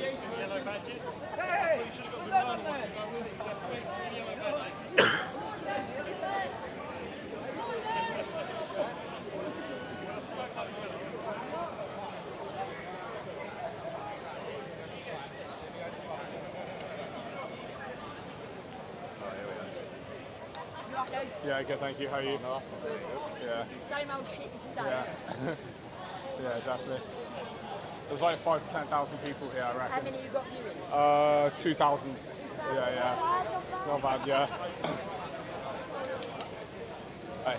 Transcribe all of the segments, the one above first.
Yellow badges. Hey! You should have got the line one to go with it. Yellow badges. Yeah, good, thank you. How are you? Oh, nice one. Yeah. Same old shit you've done. Yeah. Yeah, definitely. There's like 5,000 to 10,000 people here, I reckon. How many you got viewing? 2,000. Yeah, yeah. Not bad, yeah. Hey.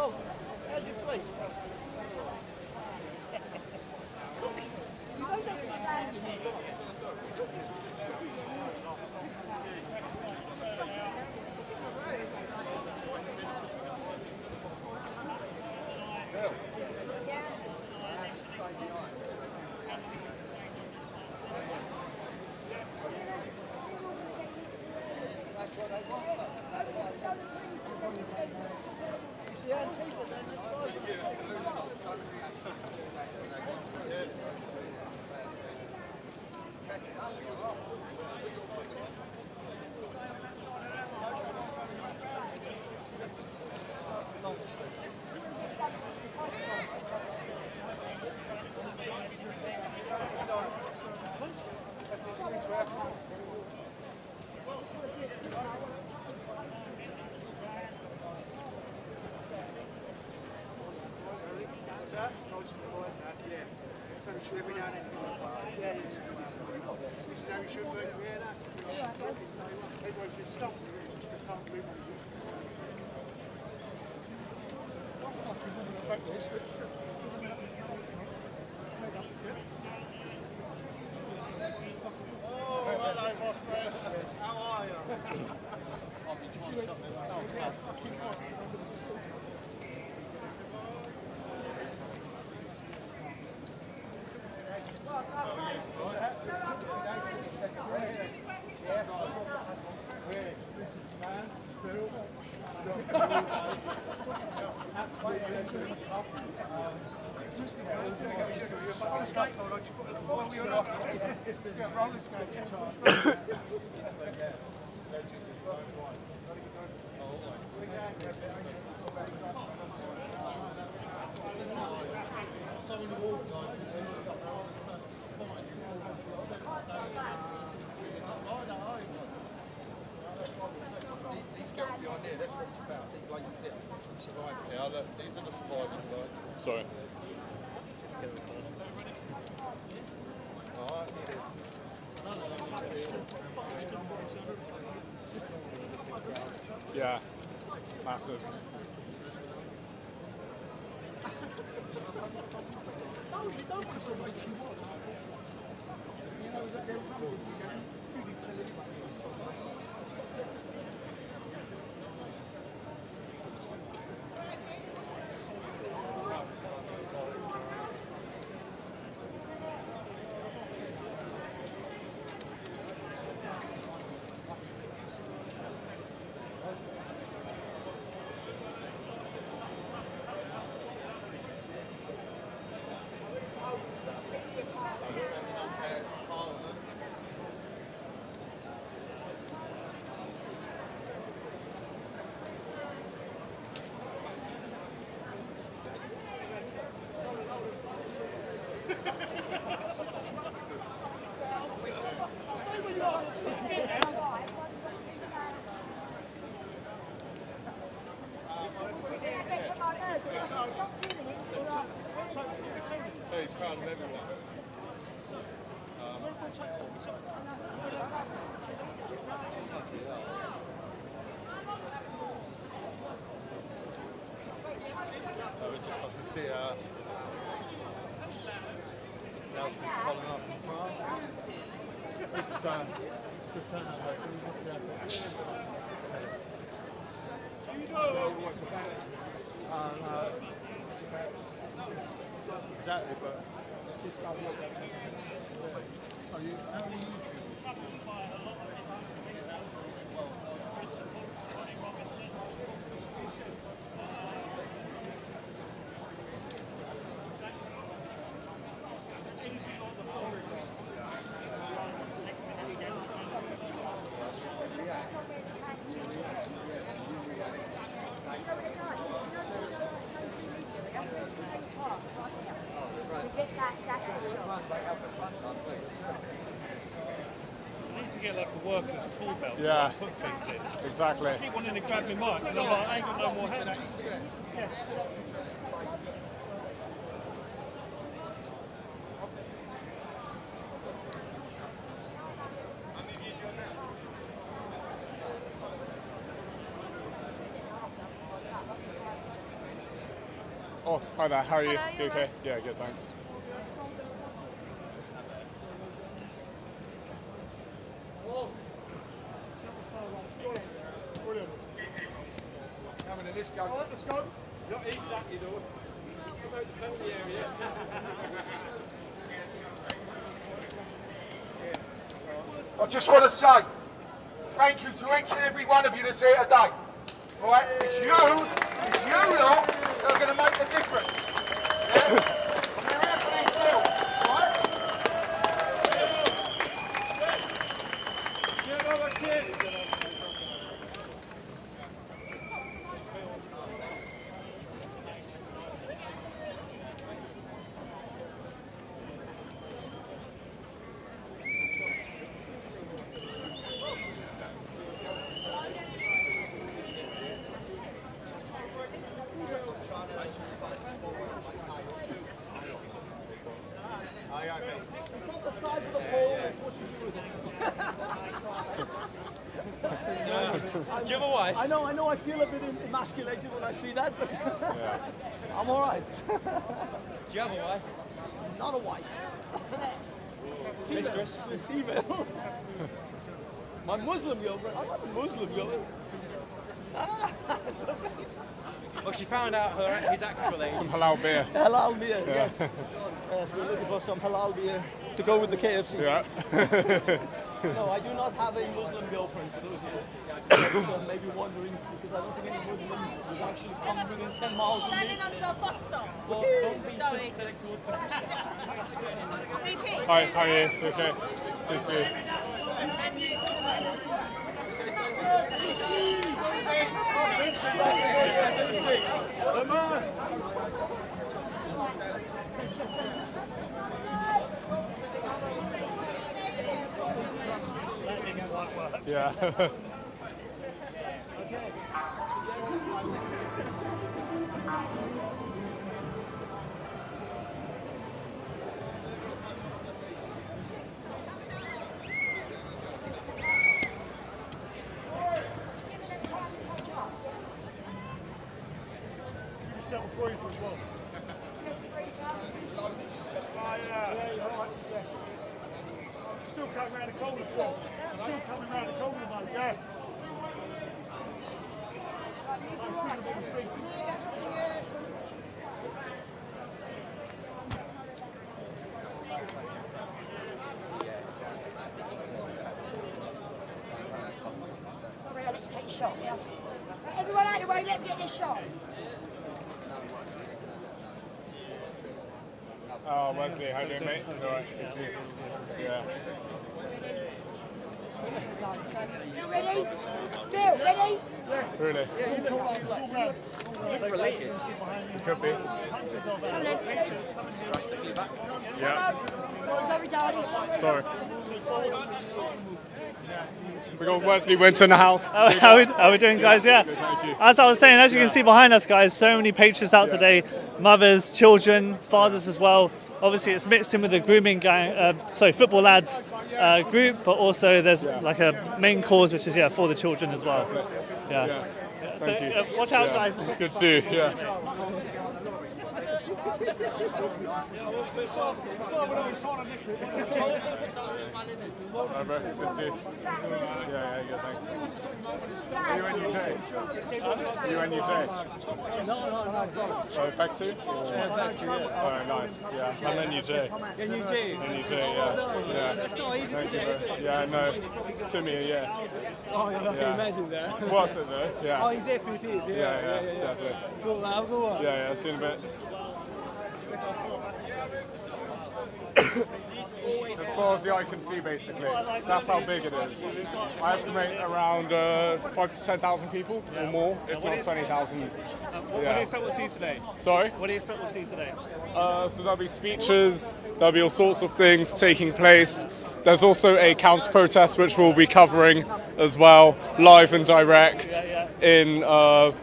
Oh, how'd you play? Yeah, look, these are the survivors, guys. Sorry. Alright. Yeah. Massive. Hey, he's found them everywhere. I can see else is following up in France. This is good turnout. Exactly, but are you? How are you? I need to get like a worker's tool belt Yeah. to like, put things in. Exactly. I keep wanting to grab my mic, and I'm like, I ain't got no more hands. Yeah. Oh, hi there. How are you? Hello, You you okay? Yeah, good. Thanks. Let's go. Let's go. Not exactly though. About the penalty area. I just want to say thank you to each and every one of you that's here today. All right, it's you lot that are going to make the difference. Yeah? We're here for this deal, right? Yeah, no, I can't. It's not the size of the ball, it's what you do with it. Do you have a wife? I know, I feel a bit emasculated when I see that, but I'm all right. Do you have a wife? Not a wife. Mistress? Female. My Muslim girlfriend. I'm not a Muslim girlfriend. Well, she found out his actual age. Some halal beer. Halal beer, yes. Yes, we're looking for some halal beer to go with the KFC. Yeah. No, I do not have a Muslim girlfriend, for those of you that may be wondering, because I don't think any Muslim would actually come within 10 miles of me. Well, don't be sympathetic towards the Christian. Hi, how are you? You okay? Good to see you. That didn't quite work. Yeah. Yourself a brief as well. Still coming around the corner, Still coming around the corner, mate. Yeah. Sorry, I'll let you take a shot, yeah? Everyone out of the way, let me get this shot. Oh, Wesley, how you doing, mate? All right, good to see you. Yeah. You ready? Phil, ready? Really? Related. It could be. Come on, ready? Yeah. Sorry, darling, sorry. Sorry. We got Wesley Winter in the house. How are we doing, guys? Yeah. Thank you. As I was saying, as you can see behind us, guys, so many patrons out today. Mothers, children, fathers as well. Obviously, it's mixed in with the grooming gang, football lads group, but also there's like a main cause, which is for the children as well. Yeah. Thank you. Watch out, Yeah. guys. Good to see you. Yeah. Hi, bro. Good to see you. Yeah, good, thanks. Are you NUJ? Are you NUJ? No. Oh, back to? Yeah, back to you. Oh, nice. Yeah, I'm NUJ. NUJ? NUJ, yeah. It's not easy Thank to you, get. bro. Yeah, no. Took me a year. Oh, I can Yeah. imagine that. It's worth it though, yeah. Oh, it definitely is. Yeah, definitely. Cool, I'll go on. Yeah, see you in a bit. As far as the eye can see, basically, that's how big it is. I estimate around 5 to 10,000 people or more, if not 20,000. What do you expect we'll see today? Sorry? What do you expect we'll see today? So there'll be speeches, there'll be all sorts of things taking place. There's also a counter-protest which we'll be covering as well, live and direct in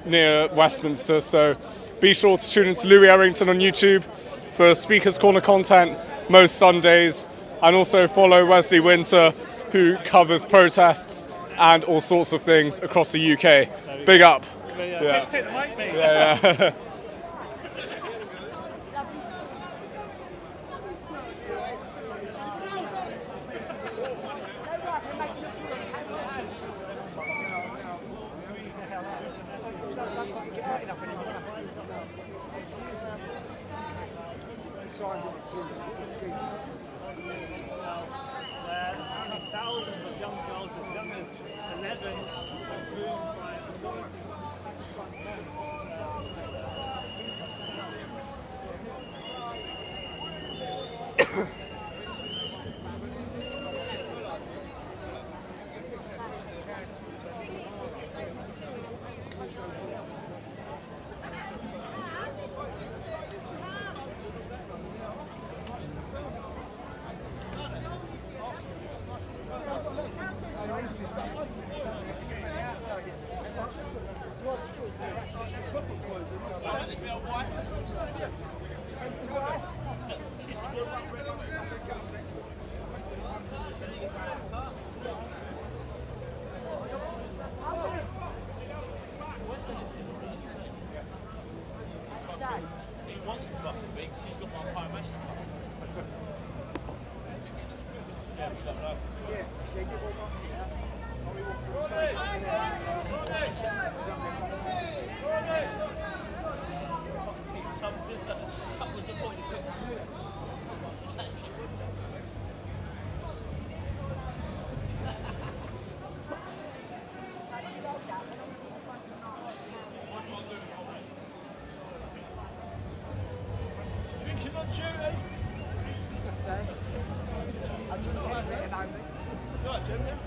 near Westminster. So be sure to tune into Louis Errington on YouTube for Speakers Corner content most Sundays, and also follow Wesley Winter, who covers protests and all sorts of things across the UK. Big up. Yeah. Take the mic, mate. Yeah. Thousands of young girls as young as 11 Drinking on duty. First. I'll drink anything at the moment. You alright, Jim? Yeah?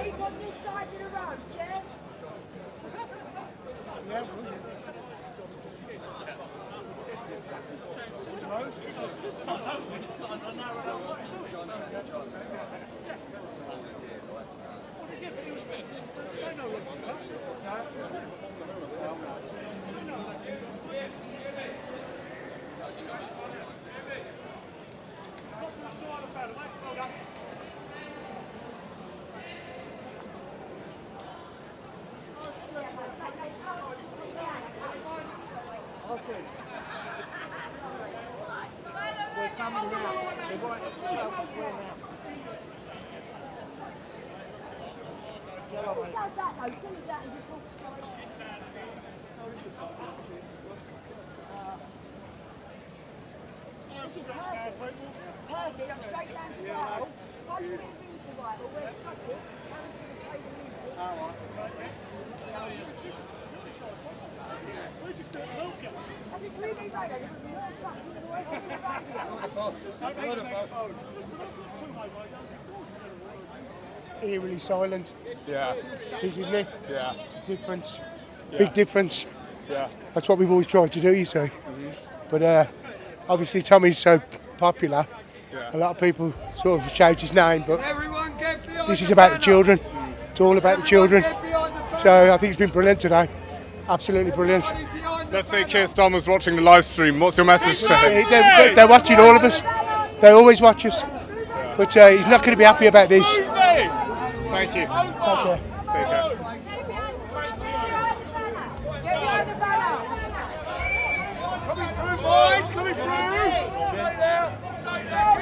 Keep on this side of the road, Jim. We're coming now. We're right at the way now. Who does that though? Who does that and just walks straight? This is perfect. Perfect. I'm straight down to the aisle. Once we get into the right, we're stuck it. Comes to the play the music. I said, we need radio. There was more stuff. We were always on the radio. Eerily silent. Yeah. It is, isn't it? Yeah. It's a difference. Yeah. Big difference. Yeah. That's what we've always tried to do, you see. But obviously Tommy's so popular, a lot of people sort of shout his name, but this is about the children. It's all about the children. So I think it's been brilliant today. Absolutely brilliant. Let's say Keir Starmer's watching the live stream. What's your message to him? They're watching all of us. They always watch us. But he's not going to be happy about this. Thank you. Take care. Take care. Coming through, boys, coming through. Stay there. Stay there.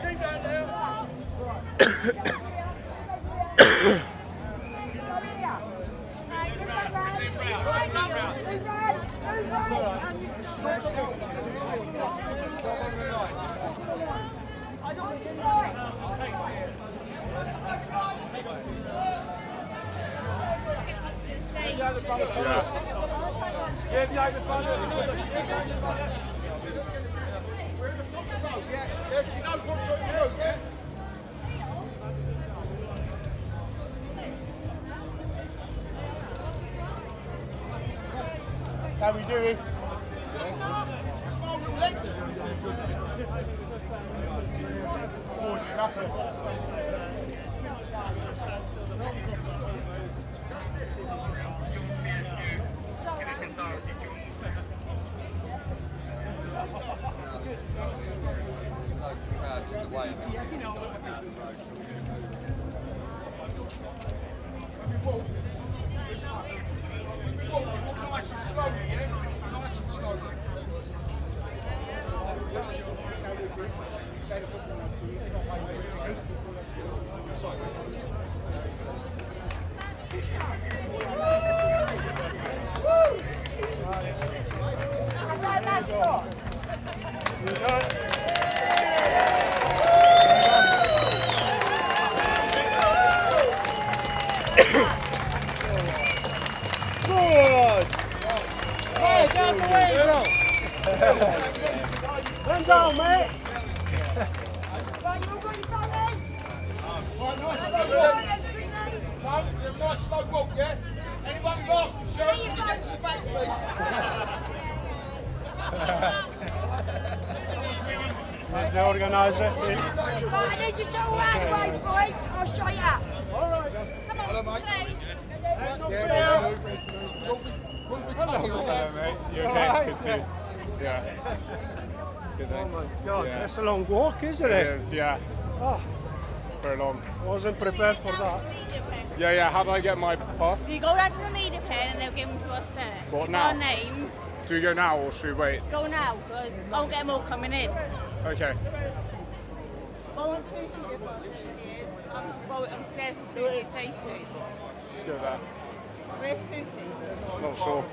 Keep down there. Yeah, she knows what to do, yeah? That's how we do it. Small little legs. That's it. Nice and slowly, yeah? Nice and slowly. That's our mascot. Run down, mate. Right, you all ready, fellas? Right, nice slow walk. Nice slow walk, yeah? Anyone who asks for shirts, can you get to the back, please? There's the organizer. Right, I need you to all out of the way, boys. I'll show you up. Come on, Hello, mate. please. Hello, mate. You okay? Good to. Yeah. Good, thanks. Oh my God, Yeah. that's a long walk, isn't It it? is, yeah. Oh, Very long. wasn't prepared for that. Yeah, yeah. How do I get my pass? So you go down to the media pen and they'll give them to us there. What, now? Our names. Do we go now or should we wait? Go now, because I'll get them all coming in. Okay. Go on Tuesday. I'm scared to do it safety. Just go there. Where's Tuesday? Not sure.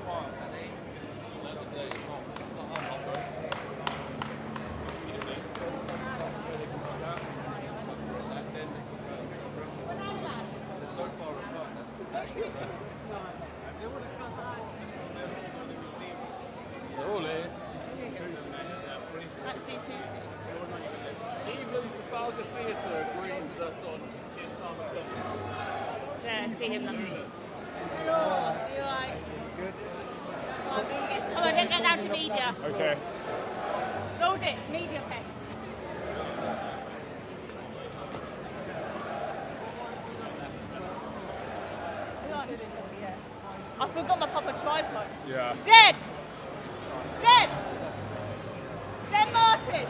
They're all here. Let's see Tuesday. Even Trafalgar Theatre agreed that sort of Yeah, see him now. Hello, you alright? Good. Come on, let's get down to media. Okay. Load it, media pen. I forgot my proper tripod. Yeah. Zed! Zed! Zed Martin!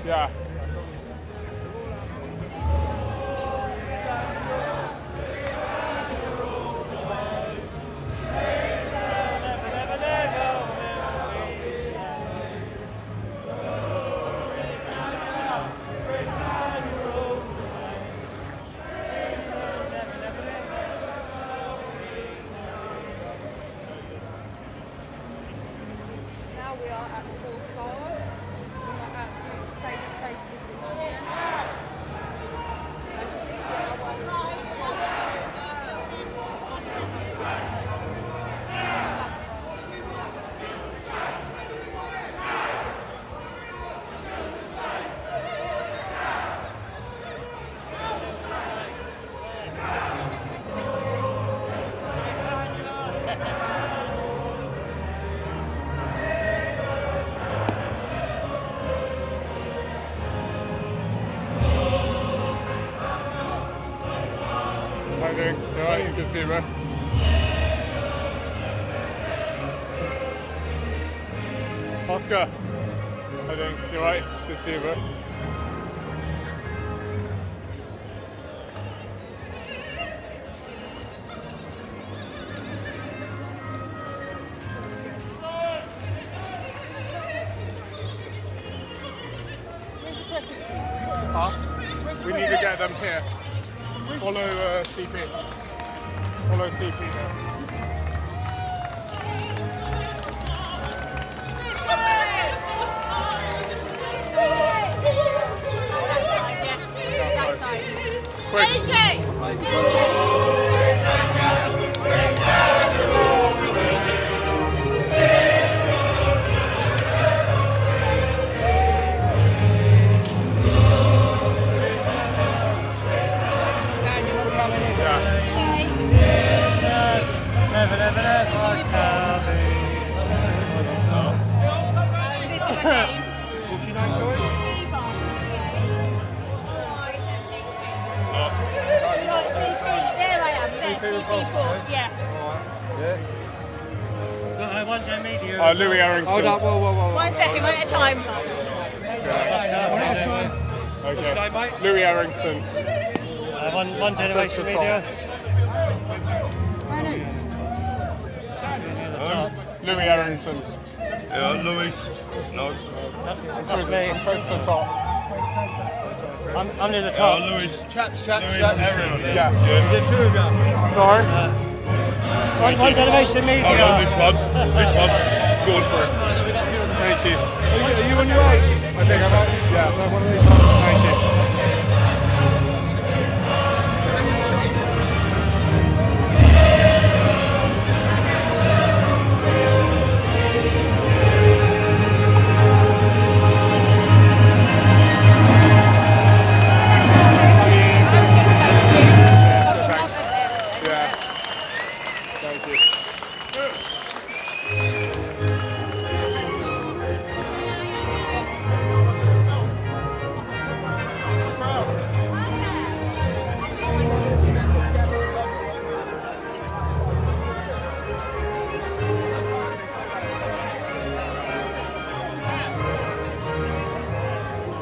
Yeah. Now we are at the Horse Guards. My absolute favourite place in London. How are you doing? You alright? Good to see you, bro. Oscar. How are you doing? You alright? Good to see you, bro. Huh? We need to get them here. Follow CP. Follow CP there. Quick. What's your name, sorry? There I am, there, CP4, yeah. Louis Arrington. Hold up, whoa. 1 second, one at a time. One at a time. What's your name, mate? Louis Arrington. One Generation Media. Louis Arrington. Yeah, Louis. No. That's me. Close to the top. I'm near the top. Louis. Chaps. Yeah. Yeah. Two of you. Sorry. One Generation Media. Hold on, this one. Good for it. Thank you. Are you on your own? I think so. Yeah. Thank you.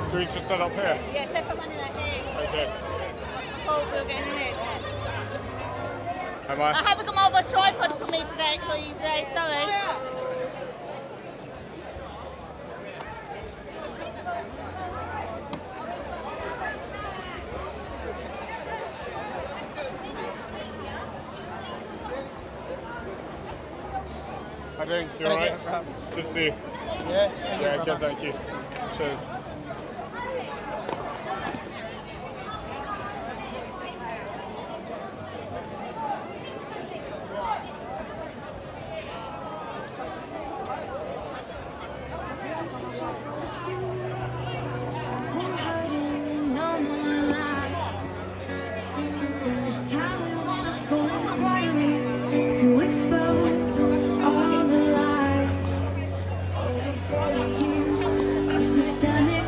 Do we just set up here? Yeah, set up on that here. Okay. Oh, we're getting in it. Am I I? haven't got my other tripod for me today, for you today, sorry. How are you doing? You alright? Good to see you. Yeah, good, thank you. Cheers. To expose all the lies over 40 years of systemic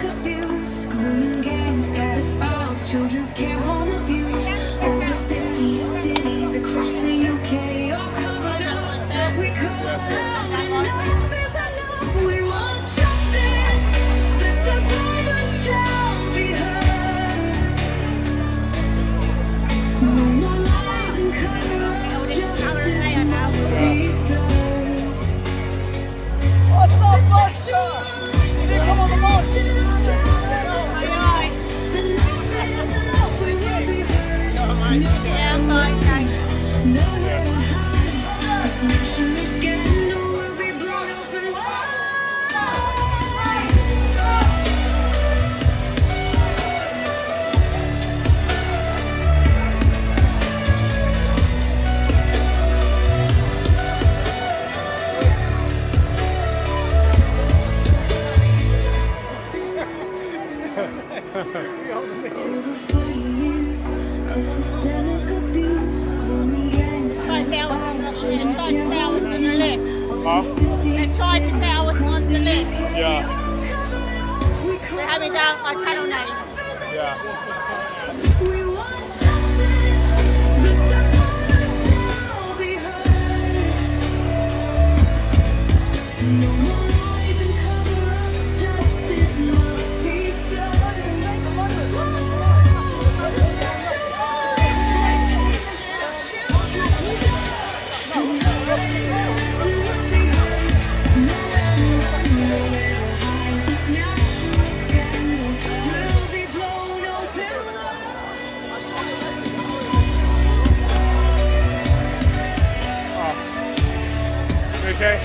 Yeah. We're having down our channel names. Yeah. We want justice. The supporters shall be heard. No more lies and cover-ups. Justice must be served. The sexual exploitation of children. And no one will be heard. No one will hide this national scandal. Will be blown open Okay.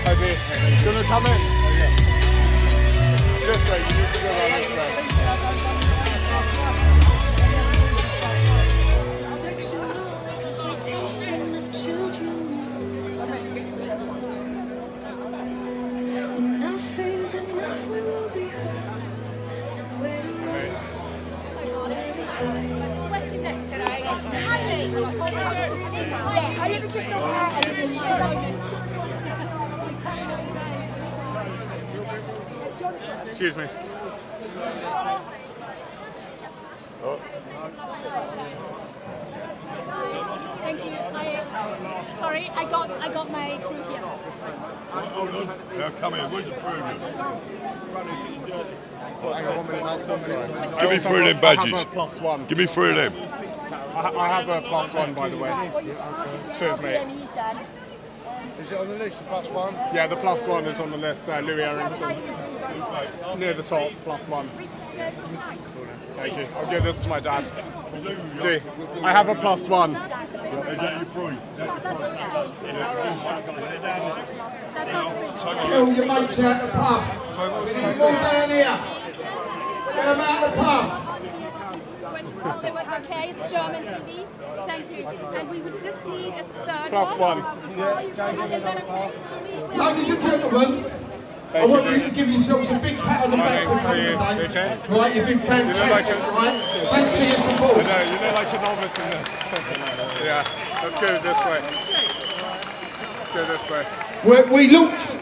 I do. You gonna come in? This way. You need to go around this way. Sexual exploitation of children must stop. Enough is enough, we will be heard. Nowhere to run, nowhere to hide. Sweating this today. Excuse me. Thank you. Sorry, I got my crew here. Now come here, where's the food? Give me three of them badges. +1. Give me three of them. I have a +1, by the way. Cheers, mate. Is it on the list, the +1? Yeah, the +1 is on the list there, Louis Errington. Near the top, +1. Thank you. I'll give this to my dad. D. I have a +1. Is that your three? Get all your mates out the pub. We need them all down here. Get them out the pub. We're just told it was okay. It's German TV. Thank you. And we would just need a third +1. one. Is that okay? Ladies and gentlemen, I want you to give yourselves a big pat on the back for coming today. Okay. Right, you've been fantastic, right? Thanks for your support. I know, you look like a novice in this. Yeah, let's go this way. Let's go this way.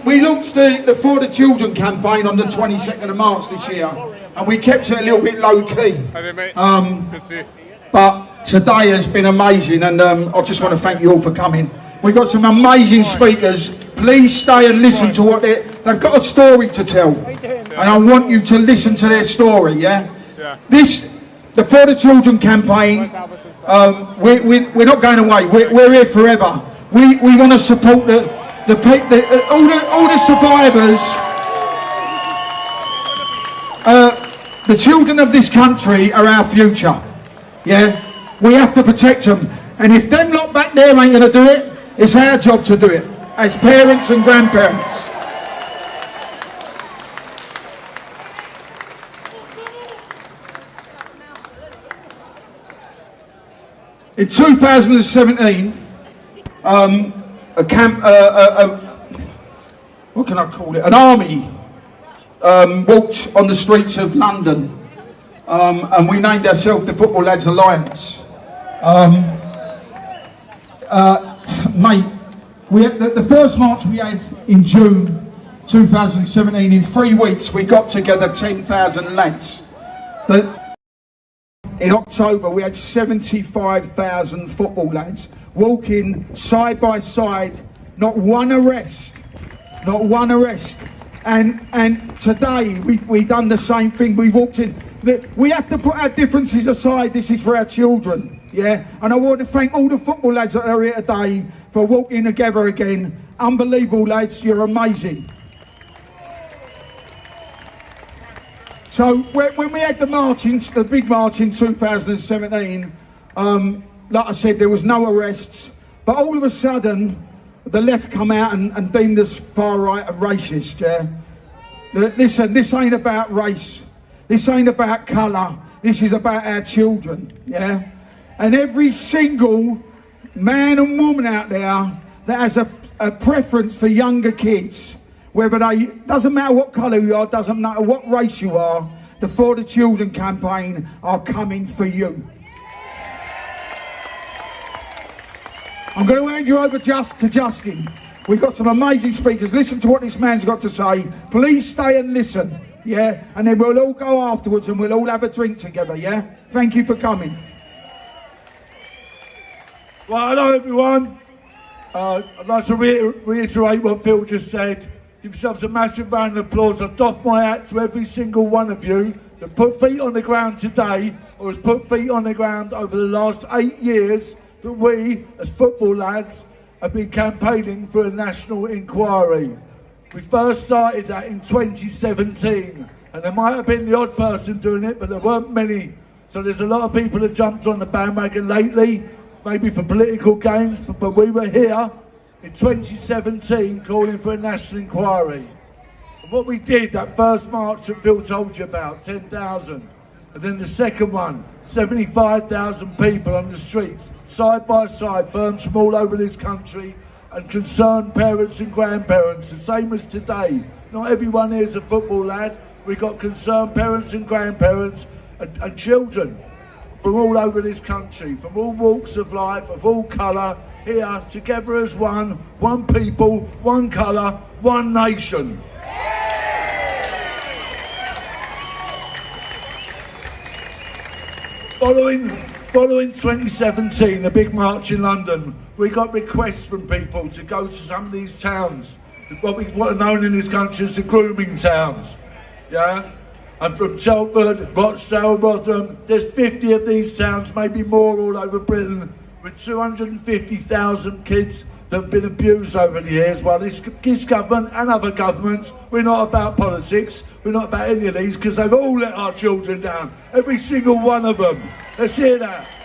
We launched the For the Children campaign on the 22nd of March this year, and we kept it a little bit low key. Hi there, mate. Good to see you. But today has been amazing, and I just want to thank you all for coming. We've got some amazing speakers. Please stay and listen to what they've got a story to tell, and I want you to listen to their story. Yeah. The For the Children campaign. We're not going away. We're here forever. We want to support all the survivors. The children of this country are our future. Yeah, we have to protect them, and if them lot back there ain't going to do it, it's our job to do it as parents and grandparents. In 2017, what can I call it? An army walked on the streets of London, and we named ourselves the Football Lads Alliance. Mate, the first march we had in June 2017, in 3 weeks we got together 10,000 lads. In October we had 75,000 football lads walking side by side, not one arrest. And today we done the same thing. We walked in. We have to put our differences aside. This is for our children, yeah. And I want to thank all the football lads that are here today for walking together again. Unbelievable, lads. You're amazing. So when we had the big march in 2017, like I said, there was no arrests. But all of a sudden, the left come out and deemed us far right and racist, yeah. Listen, this ain't about race. This ain't about colour. This is about our children, yeah. And every single man and woman out there that has a preference for younger kids, doesn't matter what colour you are, doesn't matter what race you are, the For the Children campaign are coming for you. I'm going to hand you over to Justin. We've got some amazing speakers. Listen to what this man's got to say. Please stay and listen, yeah? And then we'll all go afterwards and we'll all have a drink together, yeah? Thank you for coming. Well, hello everyone. I'd like to reiterate what Phil just said. Give yourselves a massive round of applause. I doff my hat to every single one of you that put feet on the ground today or has put feet on the ground over the last 8 years that we, as football lads, have been campaigning for a national inquiry. We first started that in 2017, and there might have been the odd person doing it, but there weren't many. So there's a lot of people that jumped on the bandwagon lately, maybe for political gains, but we were here in 2017 calling for a national inquiry. And what we did, that first march that Phil told you about, 10,000, and then the second one, 75,000 people on the streets, side by side, firms from all over this country, and concerned parents and grandparents, the same as today. Not everyone here is a football lad. We've got concerned parents and grandparents and children from all over this country, from all walks of life, of all colour, here together as one people, one colour, one nation. Following 2017, the big march in London, we got requests from people to go to some of these towns, what are known in this country as the grooming towns, yeah? And from Telford, Rochdale, Rotherham, there's 50 of these towns, maybe more all over Britain, with 250,000 kids that have been abused over the years. While this government and other governments, we're not about politics, we're not about any of these, because they've all let our children down, every single one of them. Let's hear that.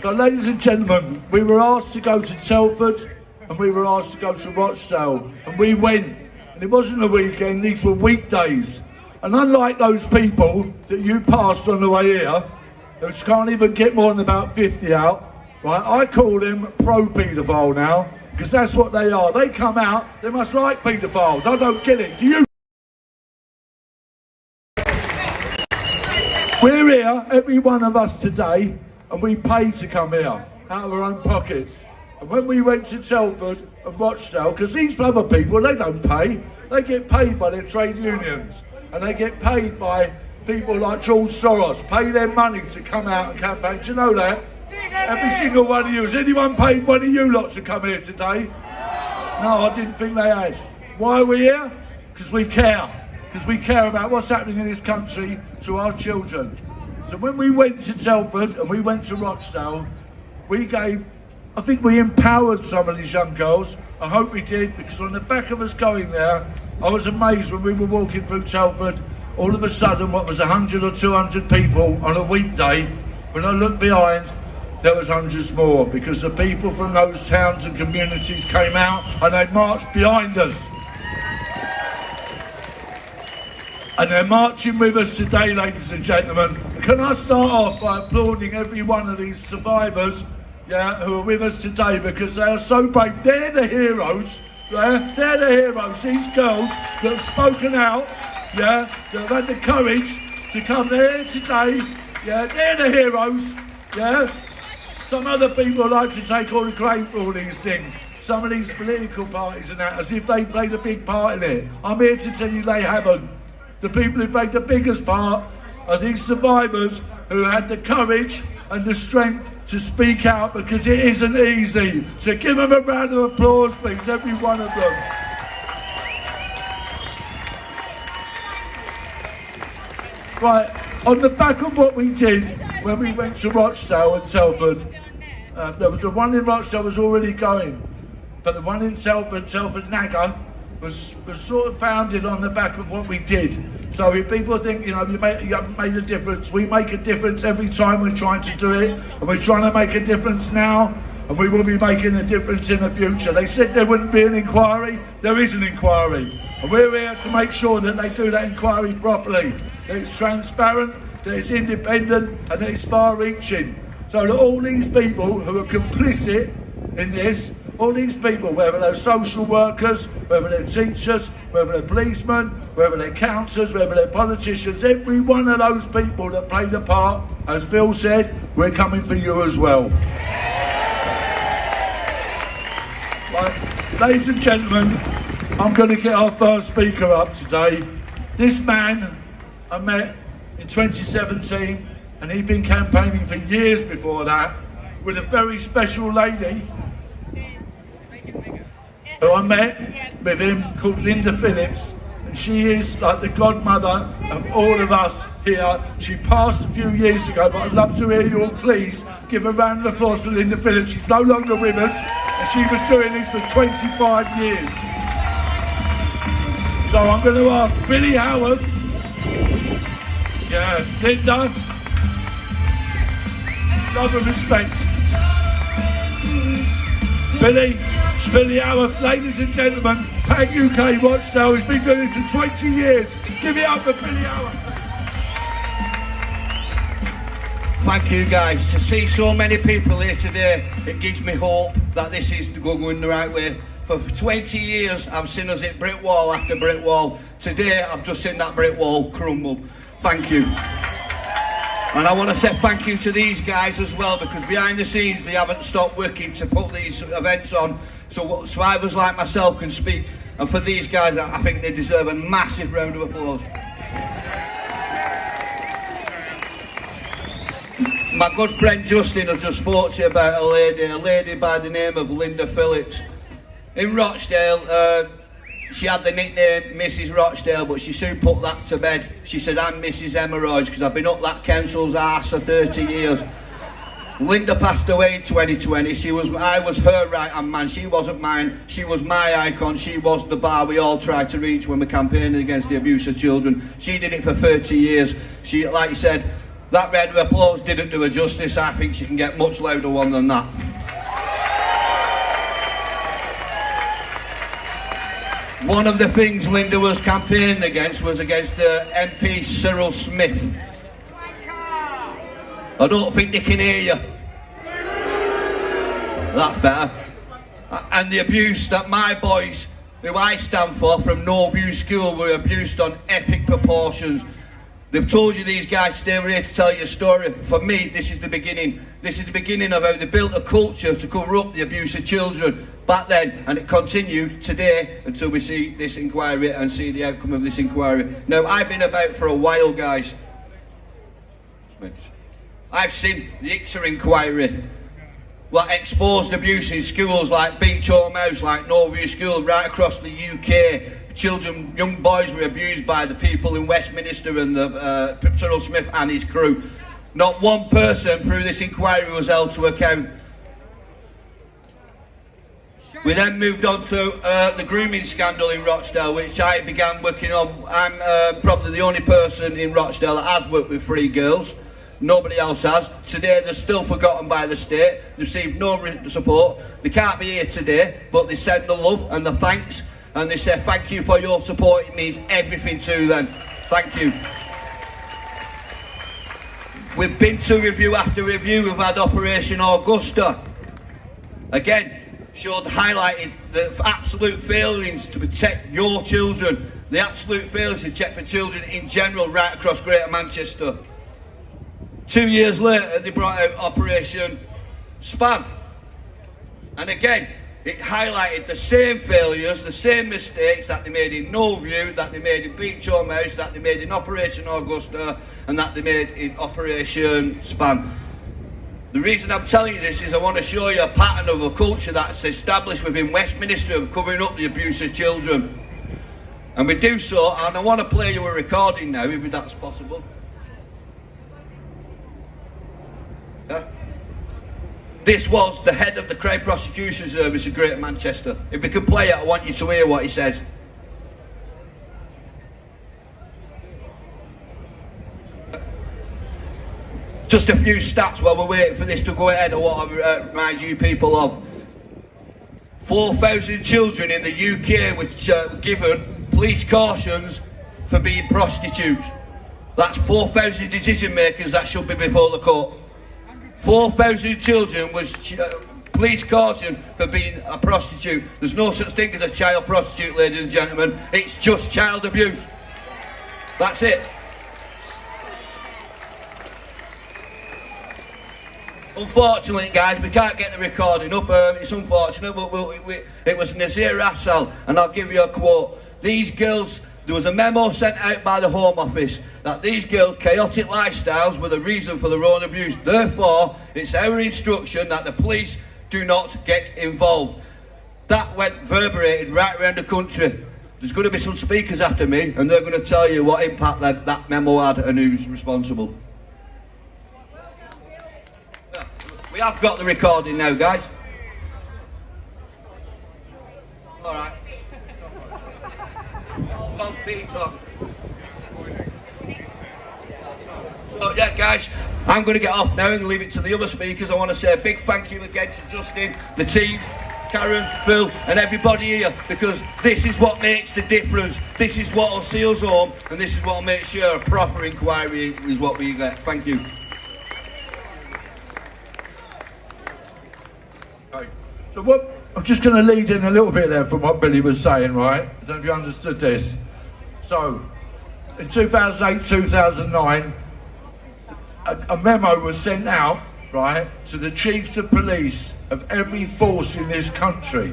So, ladies and gentlemen, we were asked to go to Telford and we were asked to go to Rochdale, and we went, and it wasn't a weekend, these were weekdays. And unlike those people that you passed on the way here, who can't even get more than about 50 out, right, I call them pro-paedophile now, because that's what they are. They come out, they must like paedophiles. I don't get it. Do you? We're here, every one of us today, and we pay to come here, out of our own pockets. And when we went to Telford and Rochdale, because these other people, they don't pay. They get paid by their trade unions. And they get paid by people like George Soros, pay their money to come out and campaign. Do you know that? Every single one of you. Has anyone paid one of you lot to come here today? No, I didn't think they had. Why are we here? Because we care. Because we care about what's happening in this country to our children. So when we went to Telford and we went to Rochdale, I think we empowered some of these young girls. I hope we did, because on the back of us going there, I was amazed when we were walking through Telford, all of a sudden what was 100 or 200 people on a weekday, when I looked behind, there was hundreds more, because the people from those towns and communities came out and they marched behind us. And they're marching with us today, ladies and gentlemen. Can I start off by applauding every one of these survivors, yeah, who are with us today, because they are so brave. They're the heroes. Yeah, they're the heroes, these girls that have spoken out, yeah, that have had the courage to come there today, yeah, they're the heroes, yeah. Some other people like to take all the credit for all these things, some of these political parties and that, as if they played a big part in it. I'm here to tell you they haven't. The people who played the biggest part are these survivors who had the courage and the strength to speak out, because it isn't easy. So give them a round of applause, please, every one of them. Right, on the back of what we did when we went to Rochdale and Telford, there was the one in Rochdale was already going, but the one in Telford Nagger, was sort of founded on the back of what we did. So if people think, you know, you haven't made a difference, we make a difference every time we're trying to do it, and we're trying to make a difference now, and we will be making a difference in the future. They said there wouldn't be an inquiry, there is an inquiry. And we're here to make sure that they do that inquiry properly, that it's transparent, that it's independent, and that it's far-reaching. So that all these people who are complicit in this All these people, whether they're social workers, whether they're teachers, whether they're policemen, whether they're councillors, whether they're politicians, every one of those people that played a part, as Phil said, we're coming for you as well. Right, ladies and gentlemen, I'm going to get our first speaker up today. This man I met in 2017, and he'd been campaigning for years before that with a very special lady who I met with him called Linda Phillips, and she is like the godmother of all of us here. She passed a few years ago, but I'd love to hear you all please give a round of applause for Linda Phillips. She's no longer with us, and she was doing this for 25 years. So I'm going to ask Billy Howard. Yeah, Linda. Love and respect. Billy Howard, ladies and gentlemen, Pan UK Watchtower has been doing this for 20 years. Give it up for Billy Howard. Thank you guys. To see so many people here today, it gives me hope that this is going the right way. For 20 years, I've seen us hit brick wall after brick wall. Today, I've just seen that brick wall crumble. Thank you. And I want to say thank you to these guys as well, because behind the scenes they haven't stopped working to put these events on so survivors like myself can speak. And for these guys, I think they deserve a massive round of applause. My good friend Justin has just spoke to you about a lady by the name of Linda Phillips. In Rochdale, she had the nickname Mrs. Rochdale, but she soon put that to bed. She said, I'm Mrs. Hemorrhoids, because I've been up that council's arse for 30 years. Linda passed away in 2020. I was her right-hand man. She wasn't mine. She was my icon. She was the bar we all tried to reach when we're campaigning against the abuse of children. She did it for 30 years. She, like you said, that round of applause didn't do her justice. I think she can get much louder one than that. One of the things Linda was campaigning against was against MP Cyril Smith. I don't think they can hear you. That's better. And the abuse that my boys, who I stand for, from Norview School, were abused on epic proportions. They've told you these guys today, we're here to tell you a story. For me, this is the beginning. This is the beginning of how they built a culture to cover up the abuse of children back then, and it continued today until we see this inquiry and see the outcome of this inquiry. Now, I've been about for a while, guys. I've seen the ICSA inquiry that exposed abuse in schools like Beach Home House, like Norview School, right across the UK. Children, young boys were abused by the people in Westminster and Cyril Smith and his crew. Not one person through this inquiry was held to account. We then moved on to the grooming scandal in Rochdale, which I began working on. I'm probably the only person in Rochdale that has worked with 3 girls. Nobody else has. Today they're still forgotten by the state. They received no support. They can't be here today, but they send the love and the thanks. And they say, thank you for your support, it means everything to them. Thank you. We've been to review after review. We've had Operation Augusta. Again, highlighted the absolute failings to protect your children. The absolute failures to protect the children in general right across Greater Manchester. 2 years later, they brought out Operation Span. And again, it highlighted the same failures, the same mistakes that they made in Norview, that they made in Beach Home House, that they made in Operation Augusta, and that they made in Operation Span. The reason I'm telling you this is I want to show you a pattern of a culture that's established within Westminster of covering up the abuse of children. And we do so, and I want to play you a recording now, if that's possible. Yeah. This was the head of the Crown Prosecution Service in Greater Manchester. If we can play it, I want you to hear what he says. Just a few stats while we're waiting for this to go ahead of what I remind you people of. 4,000 children in the UK were given police cautions for being prostitutes. That's 4,000 decision makers that should be before the court. 4,000 children was Please caution for being a prostitute. There's no such thing as a child prostitute, ladies and gentlemen. It's just child abuse. That's it. Unfortunately, guys, we can't get the recording up. It's unfortunate, but it was Nazir Rassel, and I'll give you a quote. These girls, there was a memo sent out by the Home Office that these girls' chaotic lifestyles were the reason for their own abuse. Therefore, it's our instruction that the police do not get involved. That went reverberated right around the country. There's going to be some speakers after me, and they're going to tell you what impact that memo had and who's responsible. We have got the recording now, guys. All right. So yeah, guys, I'm going to get off now and leave it to the other speakers. I want to say a big thank you again to Justin, the team, Karen, Phil and everybody here, because this is what makes the difference. This is what will see us home, and this is what will make sure a proper inquiry is what we get. Thank you. So what, I'm just going to lead in a little bit there from what Billy was saying, right? I don't know if you understood this. So, in 2008, 2009, a memo was sent out, right, to the chiefs of police of every force in this country.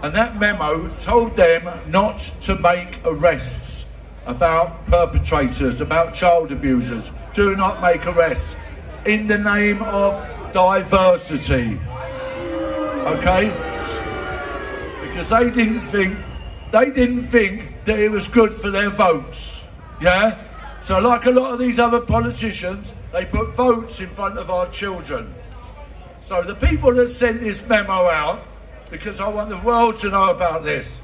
And that memo told them not to make arrests about perpetrators, about child abusers. Do not make arrests in the name of diversity. Okay, because they didn't think that it was good for their votes. Yeah, so like a lot of these other politicians, they put votes in front of our children. So the people that sent this memo out, because I want the world to know about this,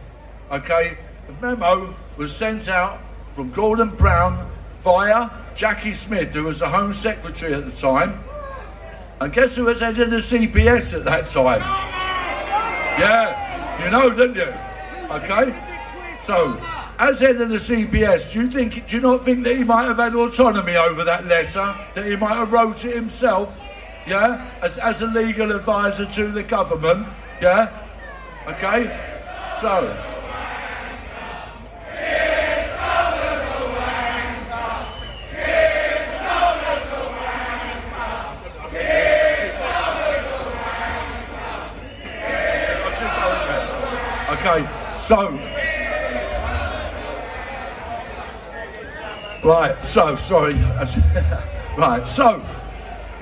okay, the memo was sent out from Gordon Brown via Jackie Smith, who was the Home Secretary at the time. And guess who was head of the CPS at that time? Yeah, you know, didn't you? Okay. So, as head of the CPS, do you not think that he might have had autonomy over that letter? That he might have wrote it himself? Yeah, as a legal advisor to the government. Yeah. Okay. So. Okay, so, right, so, sorry, right, so,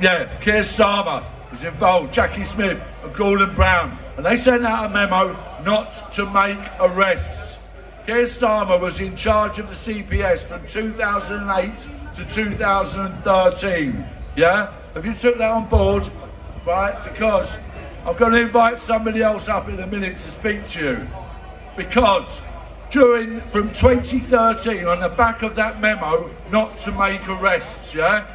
yeah, Keir Starmer was involved, Jackie Smith and Gordon Brown, and they sent out a memo not to make arrests. Keir Starmer was in charge of the CPS from 2008 to 2013, yeah? Have you took that on board, right, because I'm going to invite somebody else up in a minute to speak to you, because from 2013, on the back of that memo not to make arrests, yeah,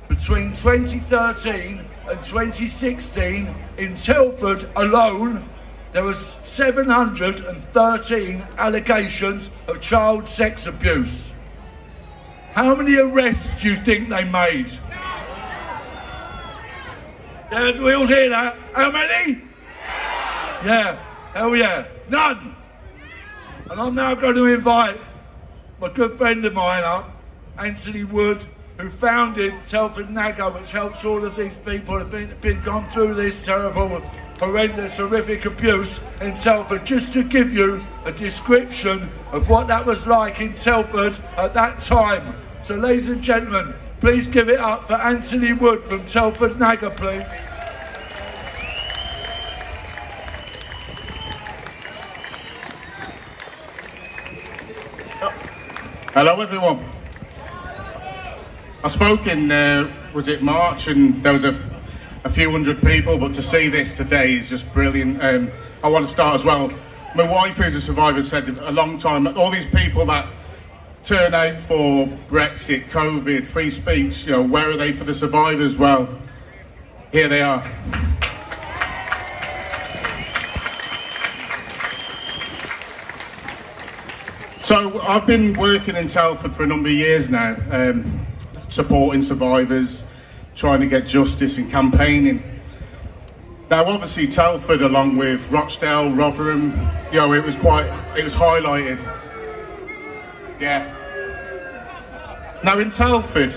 between 2013 and 2016 in Telford alone, there was 713 allegations of child sex abuse. How many arrests do you think they made? Yeah, do we all hear that? How many? Yeah, hell yeah, none. And I'm now going to invite my good friend of mine up, Anthony Wood, who founded Telford NAGA, which helps all of these people who have been gone through this terrible, horrendous, horrific abuse in Telford, just to give you a description of what that was like in Telford at that time. So ladies and gentlemen, please give it up for Anthony Wood from Telford NAGA, please. Hello everyone. I spoke in, was it March, and there was a few hundred people, but to see this today is just brilliant. I want to start as well. My wife, who's a survivor, said a long time, all these people that turn out for Brexit, COVID, free speech, you know, where are they for the survivors? Well, here they are. So I've been working in Telford for a number of years now, supporting survivors, trying to get justice and campaigning. Now, obviously, Telford, along with Rochdale, Rotherham, you know, it was highlighted. Yeah. Now, in Telford,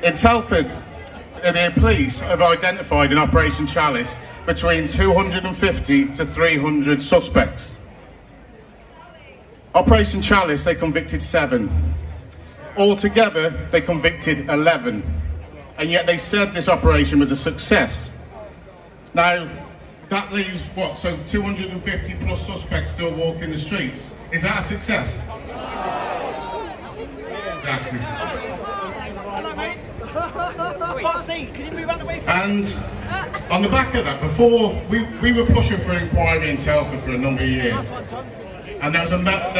the police have identified in Operation Chalice between 250 to 300 suspects. Operation Chalice, they convicted 7. Altogether, they convicted 11. And yet they said this operation was a success. Now, that leaves what? So 250 plus suspects still walking the streets. Is that a success? Exactly. And on the back of that, before we were pushing for an inquiry in Telford for a number of years, and there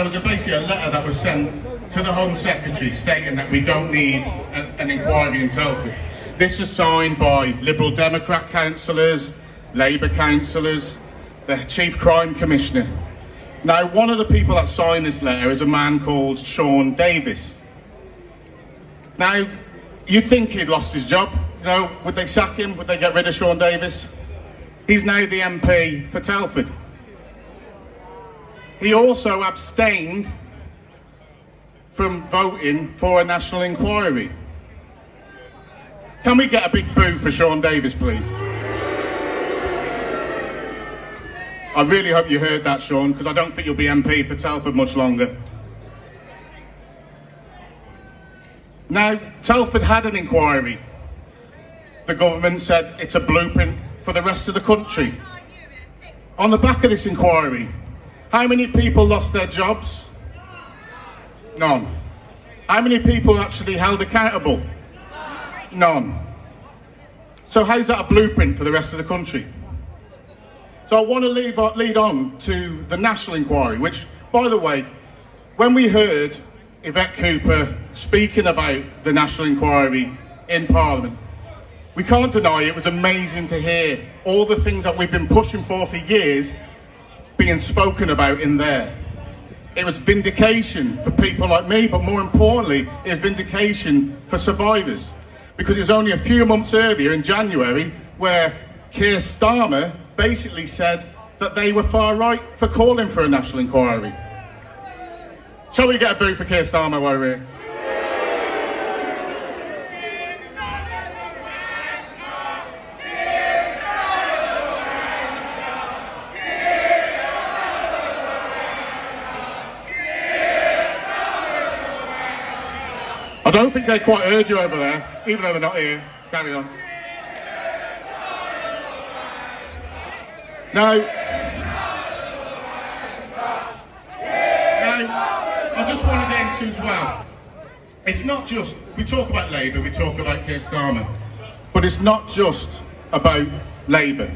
was basically a letter that was sent to the Home Secretary stating that we don't need an inquiry in Telford. This was signed by Liberal Democrat councillors, Labour councillors, the Chief Crime Commissioner. Now, one of the people that signed this letter is a man called Sean Davis. Now, you'd think he'd lost his job. You know, would they sack him? Would they get rid of Sean Davis? He's now the MP for Telford. He also abstained from voting for a national inquiry. Can we get a big boo for Sean Davis, please? I really hope you heard that, Sean, because I don't think you'll be MP for Telford much longer. Now, Telford had an inquiry. The government said it's a blueprint for the rest of the country. On the back of this inquiry, how many people lost their jobs? None. How many people actually held accountable? None. So how's that a blueprint for the rest of the country? So I want to lead on to the national inquiry, which, by the way, when we heard Yvette Cooper speaking about the national inquiry in Parliament, we can't deny it was amazing to hear all the things that we've been pushing for years being spoken about in there. It was vindication for people like me, but more importantly, it was vindication for survivors. Because it was only a few months earlier in January where Keir Starmer basically said that they were far right for calling for a national inquiry. Shall we get a boo for Keir Starmer while we're here? I don't think they quite heard you over there, even though they're not here. Let's carry on. Now, I just want to get into as well, it's not just, we talk about Labour, we talk about Keir Starmer, but it's not just about Labour.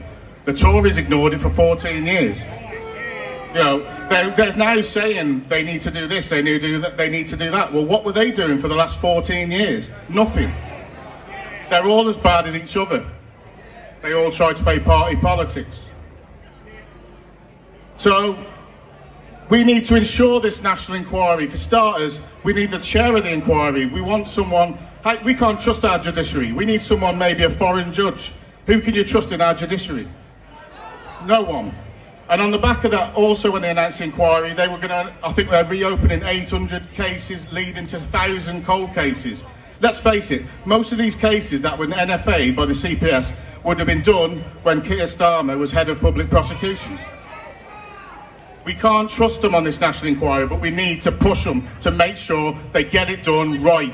The Tories ignored it for 14 years. You know, they're now saying they need to do this, they need to do that, they need to do that. Well, what were they doing for the last 14 years? Nothing. They're all as bad as each other. They all try to play party politics. So, we need to ensure this national inquiry. For starters, we need the chair of the inquiry. We want someone, we can't trust our judiciary. We need someone, maybe a foreign judge. Who can you trust in our judiciary? No one. And on the back of that, also when they announced the inquiry, they were going to, I think they're reopening 800 cases, leading to 1,000 cold cases. Let's face it, most of these cases that were NFA by the CPS would have been done when Keir Starmer was head of public prosecutions. We can't trust them on this national inquiry, but we need to push them to make sure they get it done right.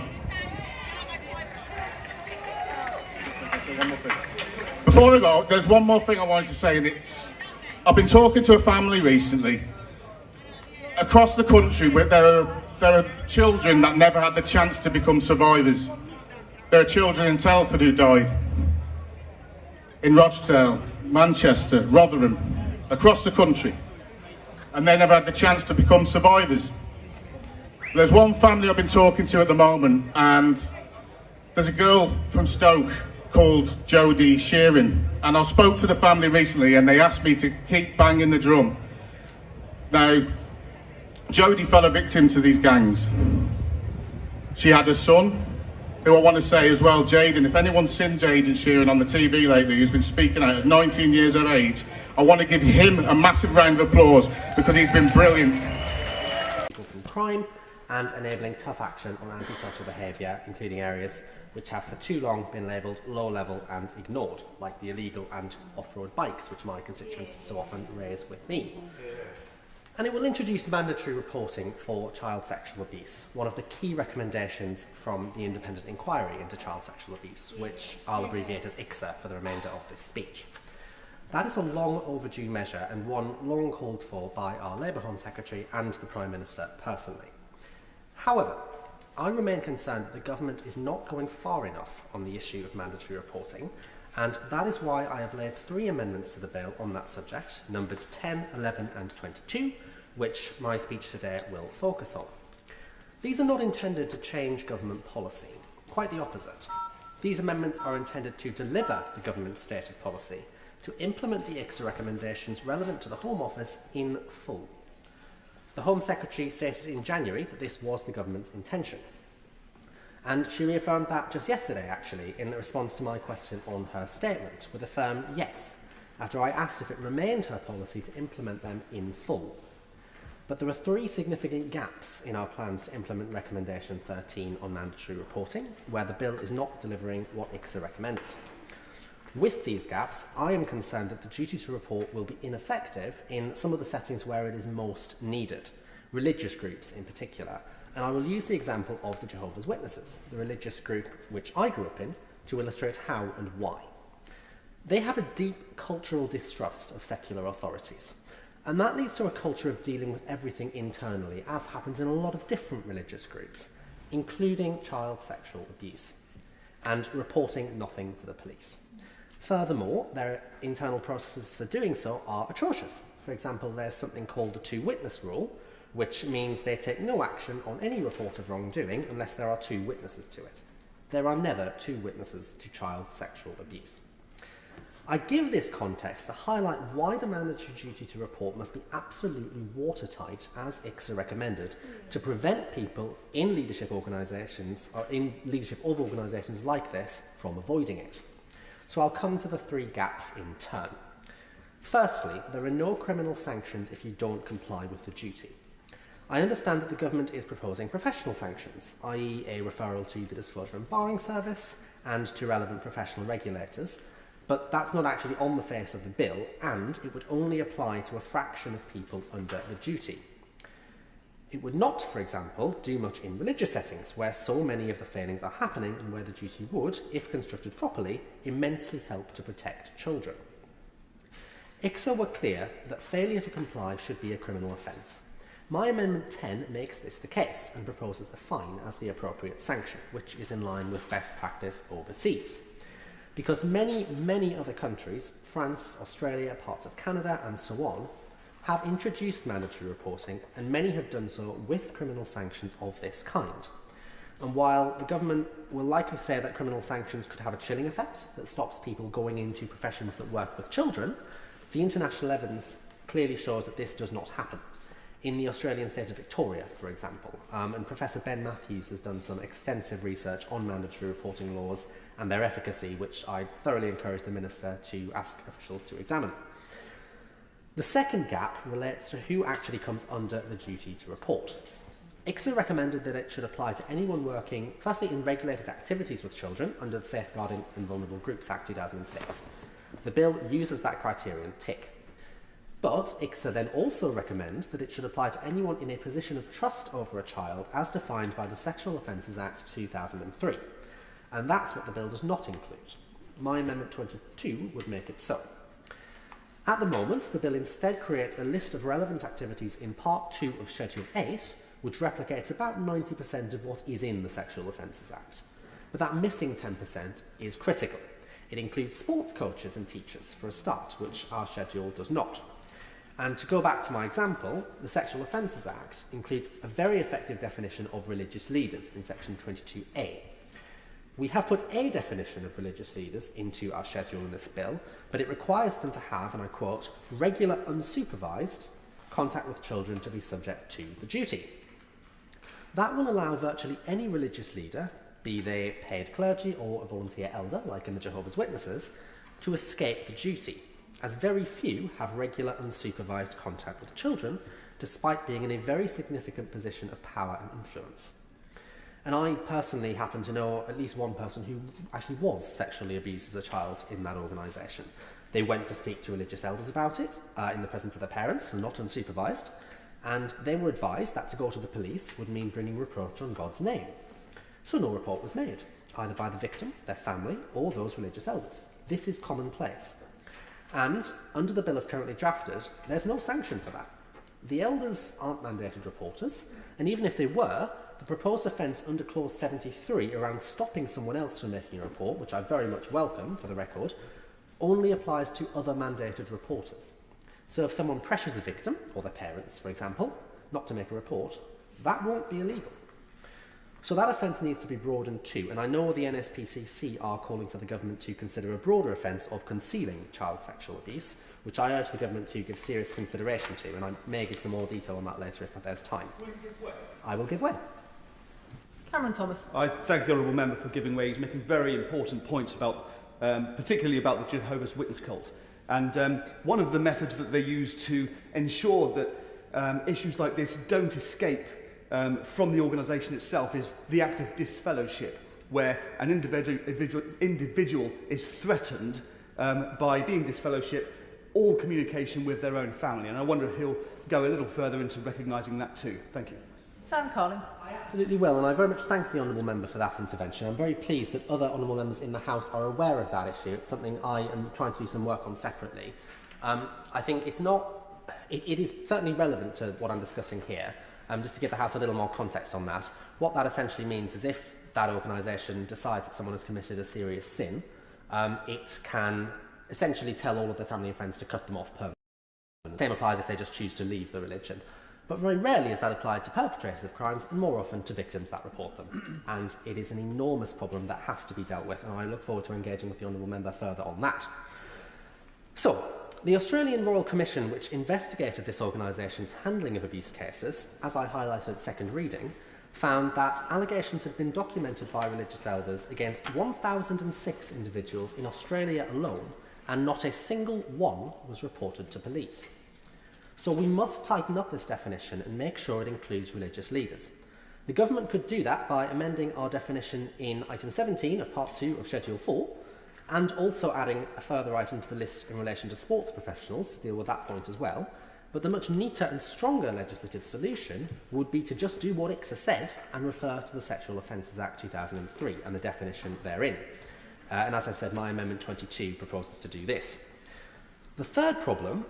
Before I go, there's one more thing I wanted to say, and it's, I've been talking to a family recently across the country where there are children that never had the chance to become survivors. There are children in Telford who died, in Rochdale, Manchester, Rotherham, across the country, and they never had the chance to become survivors. There's one family I've been talking to at the moment, and there's a girl from Stoke called Jodie Sheeran, and I spoke to the family recently and they asked me to keep banging the drum. Now, Jodie fell a victim to these gangs. She had a son who I want to say as well, Jaden, if anyone's seen Jaden Sheeran on the TV lately, who's been speaking out at 19 years of age, I want to give him a massive round of applause because he's been brilliant. From crime and enabling tough action on antisocial behaviour, including areas which have for too long been labelled low level and ignored, like the illegal and off-road bikes, which my constituents so often raise with me. And it will introduce mandatory reporting for child sexual abuse, one of the key recommendations from the independent inquiry into child sexual abuse, which I'll abbreviate as ICSA for the remainder of this speech. That is a long overdue measure and one long called for by our Labour Home Secretary and the Prime Minister personally. However, I remain concerned that the government is not going far enough on the issue of mandatory reporting, and that is why I have laid 3 amendments to the bill on that subject, numbered 10, 11 and 22, which my speech today will focus on. These are not intended to change government policy, quite the opposite. These amendments are intended to deliver the government's stated policy, to implement the ICSA recommendations relevant to the Home Office in full. The Home Secretary stated in January that this was the government's intention. And she reaffirmed that just yesterday, actually, in response to my question on her statement, with a firm yes, after I asked if it remained her policy to implement them in full. But there are 3 significant gaps in our plans to implement Recommendation 13 on mandatory reporting, where the bill is not delivering what ICSA recommended. With these gaps, I am concerned that the duty to report will be ineffective in some of the settings where it is most needed, religious groups in particular, and I will use the example of the Jehovah's Witnesses, the religious group which I grew up in, to illustrate how and why. They have a deep cultural distrust of secular authorities, and that leads to a culture of dealing with everything internally, as happens in a lot of different religious groups, including child sexual abuse, and reporting nothing to the police. Furthermore, their internal processes for doing so are atrocious. For example, there's something called the 2-witness rule, which means they take no action on any report of wrongdoing unless there are 2 witnesses to it. There are never 2 witnesses to child sexual abuse. I give this context to highlight why the mandatory duty to report must be absolutely watertight, as ICSA recommended, to prevent people in leadership organisations, or in leadership of organisations like this, from avoiding it. So I'll come to the 3 gaps in turn. Firstly, there are no criminal sanctions if you don't comply with the duty. I understand that the government is proposing professional sanctions, i.e. a referral to the Disclosure and Barring Service and to relevant professional regulators, but that's not actually on the face of the bill, and it would only apply to a fraction of people under the duty. It would not, for example, do much in religious settings, where so many of the failings are happening and where the duty would, if constructed properly, immensely help to protect children. ICSA were clear that failure to comply should be a criminal offence. My Amendment 10 makes this the case and proposes a fine as the appropriate sanction, which is in line with best practice overseas. Because many other countries, France, Australia, parts of Canada and so on, have introduced mandatory reporting, and many have done so with criminal sanctions of this kind. And while the government will likely say that criminal sanctions could have a chilling effect that stops people going into professions that work with children, the international evidence clearly shows that this does not happen. In the Australian state of Victoria, for example, and Professor Ben Matthews has done some extensive research on mandatory reporting laws and their efficacy, which I thoroughly encourage the Minister to ask officials to examine. The second gap relates to who actually comes under the duty to report. ICSA recommended that it should apply to anyone working, firstly, in regulated activities with children under the Safeguarding and Vulnerable Groups Act 2006. The bill uses that criterion tick. But ICSA then also recommends that it should apply to anyone in a position of trust over a child as defined by the Sexual Offences Act 2003. And that's what the bill does not include. My Amendment 22 would make it so. At the moment, the bill instead creates a list of relevant activities in Part 2 of Schedule 8, which replicates about 90% of what is in the Sexual Offences Act. But that missing 10% is critical. It includes sports coaches and teachers, for a start, which our schedule does not. And to go back to my example, the Sexual Offences Act includes a very effective definition of religious leaders in Section 22A. We have put a definition of religious leaders into our schedule in this bill, but it requires them to have, and I quote, regular unsupervised contact with children to be subject to the duty. That will allow virtually any religious leader, be they paid clergy or a volunteer elder, like in the Jehovah's Witnesses, to escape the duty, as very few have regular unsupervised contact with children, despite being in a very significant position of power and influence. And I personally happen to know at least one person who actually was sexually abused as a child in that organisation. They went to speak to religious elders about it in the presence of their parents, and not unsupervised, and they were advised that to go to the police would mean bringing reproach on God's name. So no report was made, either by the victim, their family, or those religious elders. This is commonplace. And under the bill as currently drafted, there's no sanction for that. The elders aren't mandated reporters, and even if they were, the proposed offence under clause 73 around stopping someone else from making a report, which I very much welcome for the record, only applies to other mandated reporters. So if someone pressures a victim, or their parents for example, not to make a report, that won't be illegal. So that offence needs to be broadened too, and I know the NSPCC are calling for the government to consider a broader offence of concealing child sexual abuse, which I urge the government to give serious consideration to, and I may give some more detail on that later if there's time. Will you give way? I will give way. Cameron Thomas. I thank the honourable member for giving way. He's making very important points about, particularly about the Jehovah's Witness cult. And one of the methods that they use to ensure that issues like this don't escape from the organisation itself is the act of disfellowship, where an individual is threatened by being disfellowshipped all communication with their own family. And I wonder if he'll go a little further into recognising that too. Thank you. Sam Carling. I absolutely will, and I very much thank the Honourable Member for that intervention. I'm very pleased that other Honourable Members in the House are aware of that issue. It's something I am trying to do some work on separately. I think it's not... It is certainly relevant to what I'm discussing here. Just to give the House a little more context on that, what that essentially means is if that organisation decides that someone has committed a serious sin, it can essentially tell all of their family and friends to cut them off permanently. The same applies if they just choose to leave the religion. But very rarely is that applied to perpetrators of crimes, and more often to victims that report them. And it is an enormous problem that has to be dealt with, and I look forward to engaging with the Honourable Member further on that. So, the Australian Royal Commission, which investigated this organisation's handling of abuse cases, as I highlighted at second reading, found that allegations had been documented by religious elders against 1,006 individuals in Australia alone, and not a single one was reported to police. So we must tighten up this definition and make sure it includes religious leaders. The government could do that by amending our definition in item 17 of part 2 of schedule 4, and also adding a further item to the list in relation to sports professionals to deal with that point as well. But the much neater and stronger legislative solution would be to just do what ICSA said and refer to the Sexual Offences Act 2003 and the definition therein. And as I said, my Amendment 22 proposes to do this. The third problem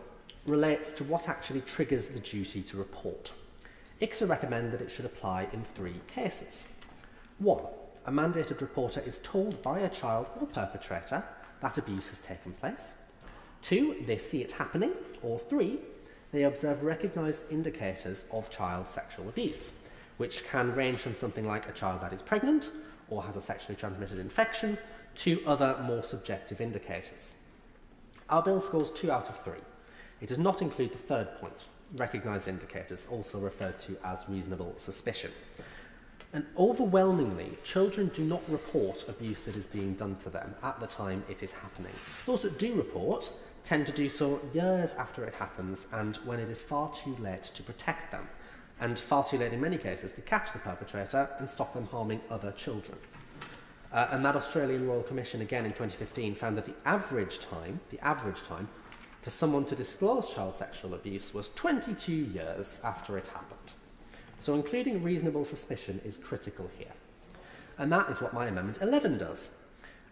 relates to what actually triggers the duty to report. ICSA recommend that it should apply in 3 cases. 1. A mandated reporter is told by a child or perpetrator that abuse has taken place. 2. They see it happening. Or 3. They observe recognised indicators of child sexual abuse, which can range from something like a child that is pregnant or has a sexually transmitted infection to other more subjective indicators. Our bill scores 2 out of 3. It does not include the third point, recognised indicators, also referred to as reasonable suspicion. And overwhelmingly, children do not report abuse that is being done to them at the time it is happening. Those that do report tend to do so years after it happens and when it is far too late to protect them, and far too late in many cases to catch the perpetrator and stop them harming other children. And that Australian Royal Commission, again in 2015, found that the average time for someone to disclose child sexual abuse was 22 years after it happened. So including reasonable suspicion is critical here. And that is what my Amendment 11 does.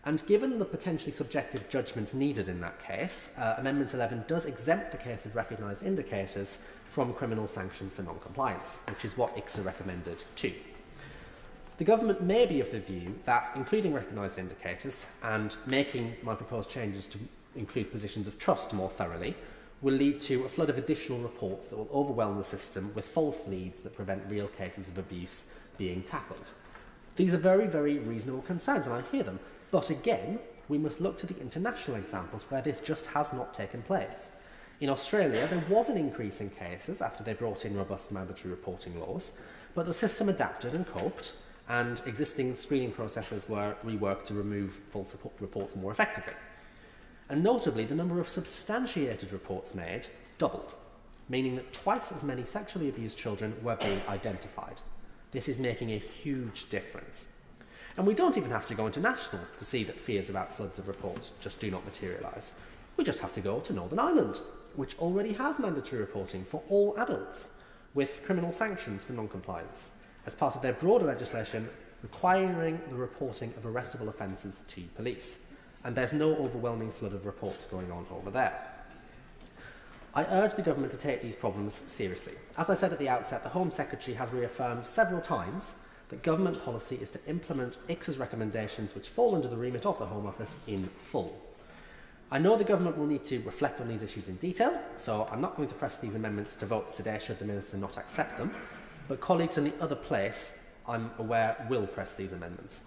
And given the potentially subjective judgments needed in that case, Amendment 11 does exempt the case of recognised indicators from criminal sanctions for non-compliance, which is what ICSA recommended too. The government may be of the view that including recognised indicators and making my proposed changes to include positions of trust more thoroughly will lead to a flood of additional reports that will overwhelm the system with false leads that prevent real cases of abuse being tackled. These are very, very reasonable concerns, and I hear them. But again, we must look to the international examples where this just has not taken place. In Australia, there was an increase in cases after they brought in robust mandatory reporting laws, but the system adapted and coped, and existing screening processes were reworked to remove false reports more effectively. And notably, the number of substantiated reports made doubled, meaning that twice as many sexually abused children were being identified. This is making a huge difference. And we don't even have to go international to see that fears about floods of reports just do not materialise. We just have to go to Northern Ireland, which already has mandatory reporting for all adults, with criminal sanctions for non-compliance, as part of their broader legislation requiring the reporting of arrestable offences to police. And there's no overwhelming flood of reports going on over there. I urge the government to take these problems seriously. As I said at the outset, the Home Secretary has reaffirmed several times that government policy is to implement ICSA's recommendations, which fall under the remit of the Home Office, in full. I know the government will need to reflect on these issues in detail, so I'm not going to press these amendments to votes today should the Minister not accept them, but colleagues in the other place, I'm aware, will press these amendments.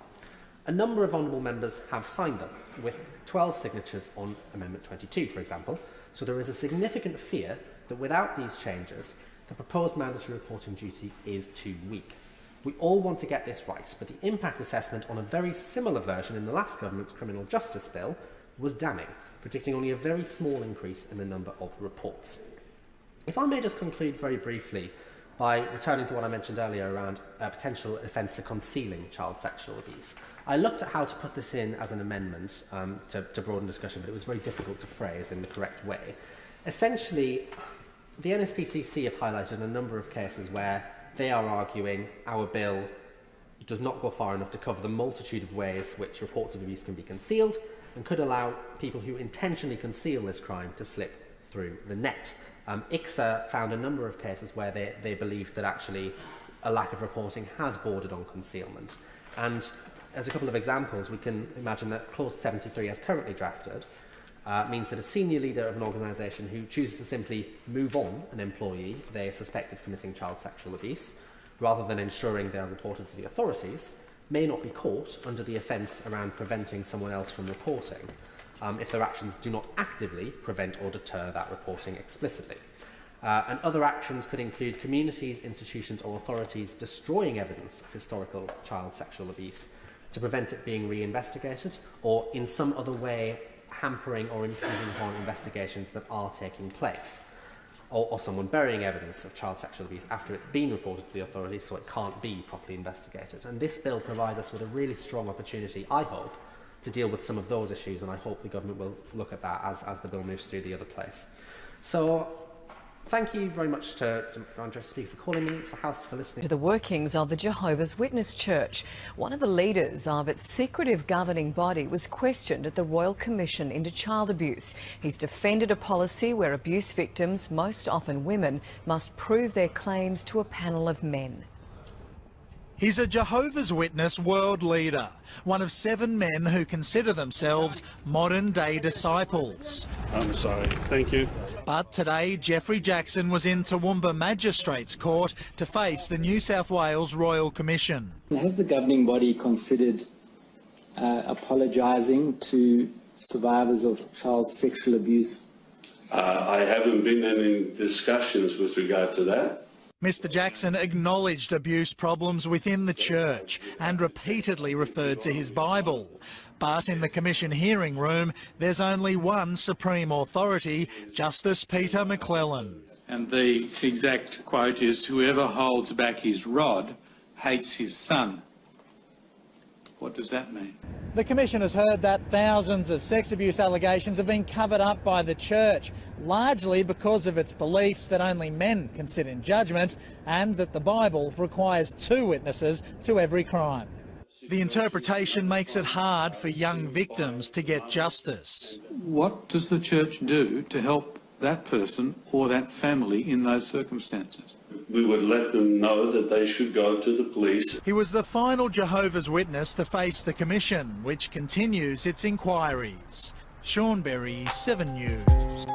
A number of honourable members have signed them, with 12 signatures on Amendment 22, for example, so there is a significant fear that without these changes, the proposed mandatory reporting duty is too weak. We all want to get this right, but the impact assessment on a very similar version in the last government's criminal justice bill was damning, predicting only a very small increase in the number of reports. If I may just conclude very briefly by returning to what I mentioned earlier around a potential offence for concealing child sexual abuse. I looked at how to put this in as an amendment to broaden discussion, but it was very difficult to phrase in the correct way. Essentially, the NSPCC have highlighted a number of cases where they are arguing our bill does not go far enough to cover the multitude of ways which reports of abuse can be concealed and could allow people who intentionally conceal this crime to slip through the net. ICSA found a number of cases where they believed that actually a lack of reporting had bordered on concealment. And as a couple of examples, we can imagine that Clause 73, as currently drafted, means that a senior leader of an organisation who chooses to simply move on an employee they suspect of committing child sexual abuse, rather than ensuring they are reported to the authorities, may not be caught under the offence around preventing someone else from reporting, if their actions do not actively prevent or deter that reporting explicitly. And other actions could include communities, institutions or authorities destroying evidence of historical child sexual abuse to prevent it being reinvestigated, or in some other way hampering or impinging upon investigations that are taking place, or someone burying evidence of child sexual abuse after it's been reported to the authorities so it can't be properly investigated. And this bill provides us with a really strong opportunity, I hope, to deal with some of those issues, and I hope the government will look at that as the bill moves through the other place. So, thank you very much to Andrea Speaker for calling me, to the House for listening. To the workings of the Jehovah's Witness Church. One of the leaders of its secretive governing body was questioned at the Royal Commission into Child Abuse. He's defended a policy where abuse victims, most often women, must prove their claims to a panel of men. He's a Jehovah's Witness world leader, one of 7 men who consider themselves modern-day disciples. I'm sorry. Thank you. But today, Jeffrey Jackson was in Toowoomba Magistrates Court to face the New South Wales Royal Commission. Has the governing body considered apologising to survivors of child sexual abuse? I haven't been in any discussions with regard to that. Mr Jackson acknowledged abuse problems within the church and repeatedly referred to his Bible. But in the Commission hearing room, there's only one supreme authority, Justice Peter McClellan. And the exact quote is, "Whoever holds back his rod hates his son." What does that mean? The Commission has heard that thousands of sex abuse allegations have been covered up by the church, largely because of its beliefs that only men can sit in judgment and that the Bible requires 2 witnesses to every crime. The interpretation makes it hard for young victims to get justice. What does the church do to help that person or that family in those circumstances? We would let them know that they should go to the police. He was the final Jehovah's Witness to face the Commission, which continues its inquiries. Sean Berry, 7 News.